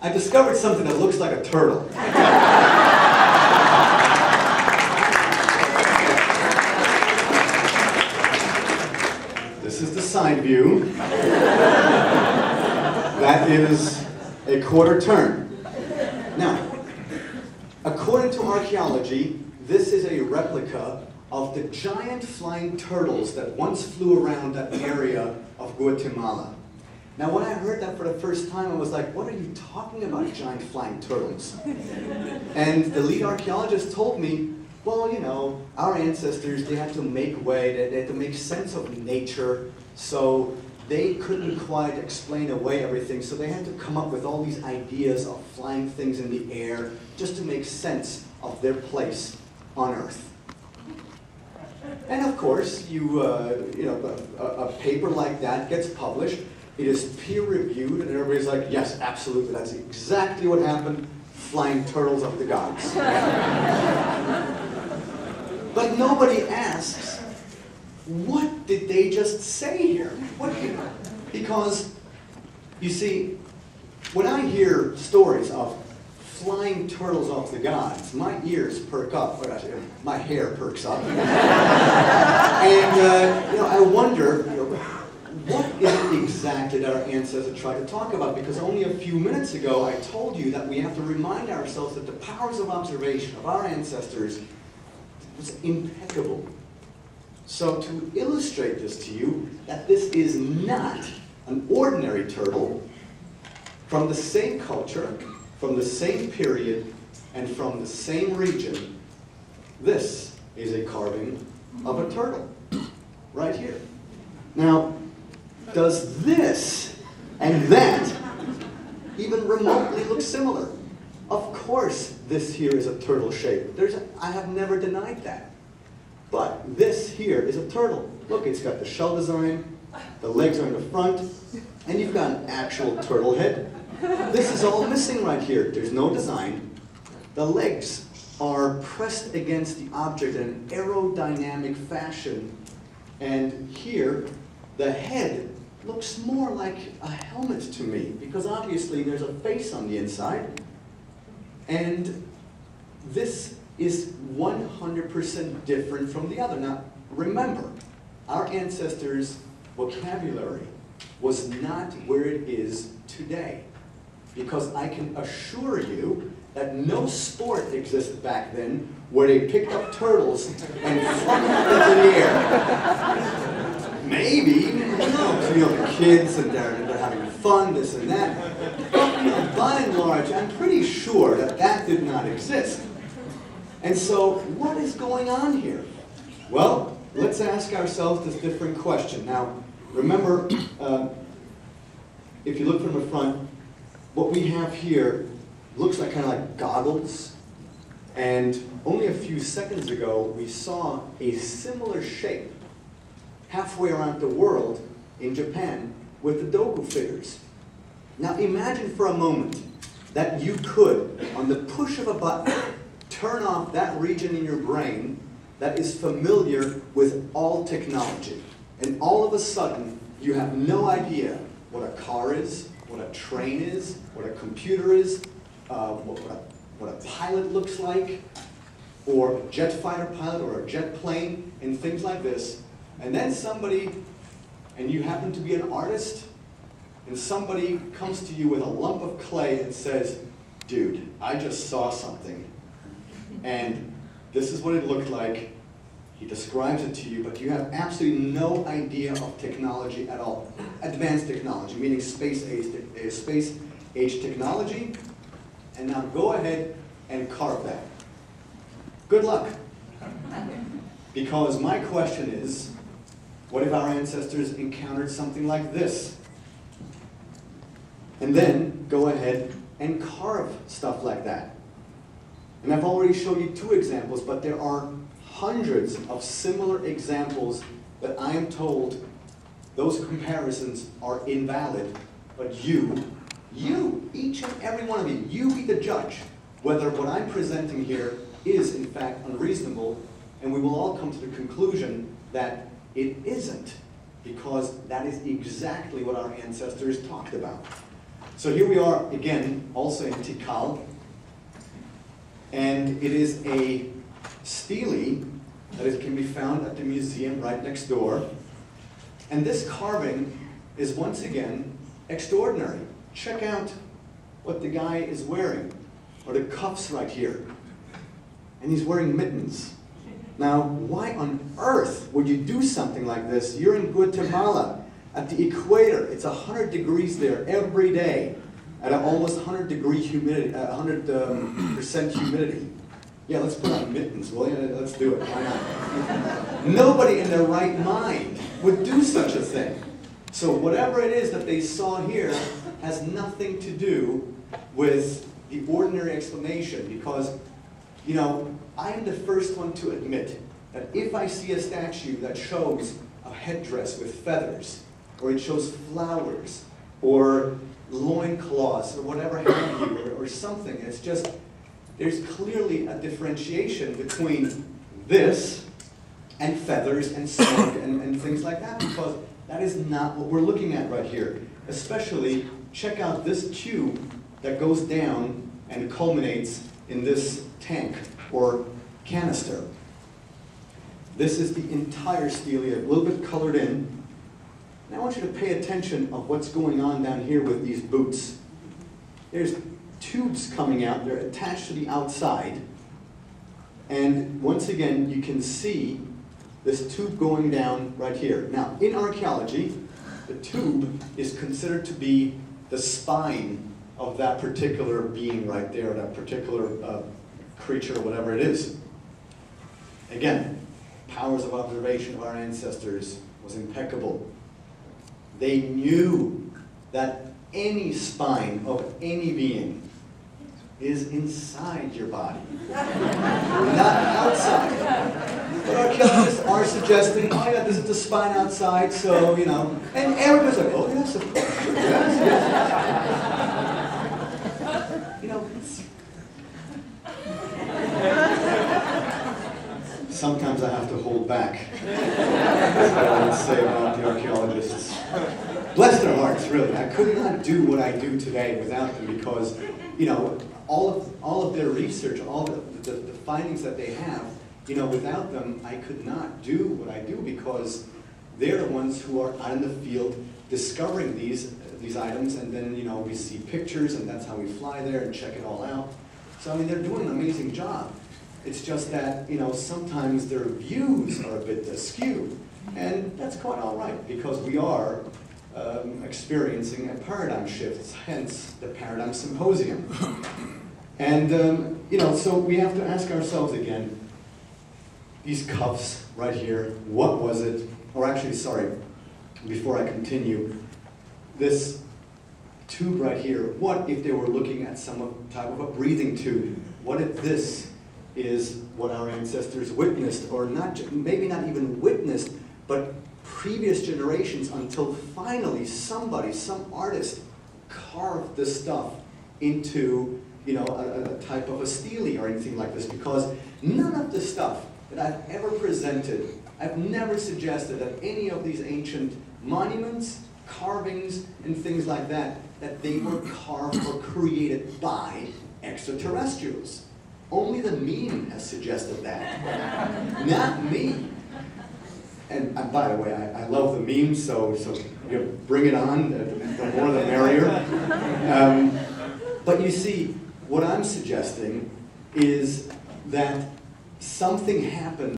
I discovered something that looks like a turtle. This is the side view. That is a quarter turn. Now, according to archaeology, this is a replica of the giant flying turtles that once flew around that area of Guatemala. Now, when I heard that for the first time, I was like, what are you talking about, giant flying turtles? And the lead archaeologist told me, well, you know, our ancestors, they had to make way, they had to make sense of nature, so they couldn't quite explain away everything, so they had to come up with all these ideas of flying things in the air just to make sense of their place on Earth. And of course, a paper like that gets published, it is peer-reviewed, and everybody's like, yes, absolutely, that's exactly what happened, flying turtles of the gods. But nobody asks, what did they just say here? Because, you see, when I hear stories of flying turtles off the gods, my ears perk up, or actually, my hair perks up. And I wonder, what is it exactly that our ancestors tried to talk about? Because only a few minutes ago I told you that we have to remind ourselves that the powers of observation of our ancestors was impeccable. So to illustrate this to you, that this is not an ordinary turtle from the same culture, from the same period, and from the same region, this is a carving of a turtle, right here. Now, does this and that even remotely look similar? Of course, this here is a turtle shape. I have never denied that. But this here is a turtle. Look, it's got the shell design, the legs are in the front, and you've got an actual turtle head. This is all missing right here. There's no design. The legs are pressed against the object in an aerodynamic fashion. And here, the head looks more like a helmet to me, because obviously there's a face on the inside. And this is 100% different from the other. Now, remember, our ancestors' vocabulary was not where it is today. Because I can assure you that no sport existed back then where they picked up turtles and flung them up into the air. Maybe, the kids and they're having fun, this and that. But by and large, I'm pretty sure that that did not exist. And so, what is going on here? Well, let's ask ourselves this different question. Now, remember, if you look from the front, what we have here looks like kind of like goggles. And only a few seconds ago, we saw a similar shape halfway around the world in Japan with the Doku figures. Now imagine for a moment that you could, on the push of a button, turn off that region in your brain that is familiar with all technology. And all of a sudden, you have no idea what a car is, what a train is, what a computer is, what a pilot looks like, or a jet fighter pilot, or a jet plane, and things like this. And then somebody, and you happen to be an artist, and somebody comes to you with a lump of clay and says, dude, I just saw something, and this is what it looked like. He describes it to you, but you have absolutely no idea of technology at all. Advanced technology, meaning space-age technology. And now go ahead and carve that. Good luck. Because my question is, what if our ancestors encountered something like this? And then go ahead and carve stuff like that. And I've already showed you 2 examples, but there are hundreds of similar examples that I am told those comparisons are invalid, but you, each and every one of you be the judge whether what I'm presenting here is in fact unreasonable, and we will all come to the conclusion that it isn't, because that is exactly what our ancestors talked about. So here we are again, also in Tikal, and it is a stele that it can be found at the museum right next door. And this carving is once again extraordinary. Check out what the guy is wearing, or the cuffs right here. And he's wearing mittens. Now, why on earth would you do something like this? You're in Guatemala, at the equator. It's 100 degrees there every day, at an almost 100% humidity. Yeah, let's put on mittens, will you? Let's do it. Why not? Nobody in their right mind would do such a thing. So whatever it is that they saw here has nothing to do with the ordinary explanation, because, you know, I am the first one to admit that if I see a statue that shows a headdress with feathers, or it shows flowers, or loincloths, or whatever have you, or something, it's just, there's clearly a differentiation between this and feathers and smoke and things like that, because that is not what we're looking at right here. Especially, check out this tube that goes down and culminates in this tank or canister. This is the entire stele, a little bit colored in. And I want you to pay attention of what's going on down here with these boots. There's tubes coming out, they're attached to the outside. And once again, you can see this tube going down right here. Now, in archaeology, the tube is considered to be the spine of that particular being right there, that particular creature, or whatever it is. Again, powers of observation of our ancestors was impeccable. They knew that any spine of any being is inside your body, not outside. But archaeologists are suggesting, oh yeah, this is the spine outside, so, you know, and everybody's like, oh yes, of course, sure, yes, yes. You know, sometimes I have to hold back. That's what I would say about the archaeologists. Bless their hearts, really. I could not do what I do today without them, because, you know, all of their research, all the findings that they have, you know, without them, I could not do what I do, because they're the ones who are out in the field discovering these items, and then, you know, we see pictures, and that's how we fly there and check it all out. So, I mean, they're doing an amazing job. It's just that, you know, sometimes their views are a bit askew, and that's quite all right, because we are experiencing a paradigm shift, hence the Paradigm Symposium. And, you know, so we have to ask ourselves again, these cuffs right here, what was it? Or actually, sorry, before I continue, this tube right here, what if they were looking at some type of a breathing tube? What if this is what our ancestors witnessed, or not, maybe not even witnessed, but previous generations, until finally somebody, some artist, carved this stuff into, you know, a type of a stele or anything like this, because none of the stuff that I've ever presented, I've never suggested that any of these ancient monuments, carvings, and things like that, that they were carved or created by extraterrestrials. Only the meme has suggested that, not me. And by the way, I love the memes, so you know, bring it on, the more the merrier. But you see, what I'm suggesting is that something happened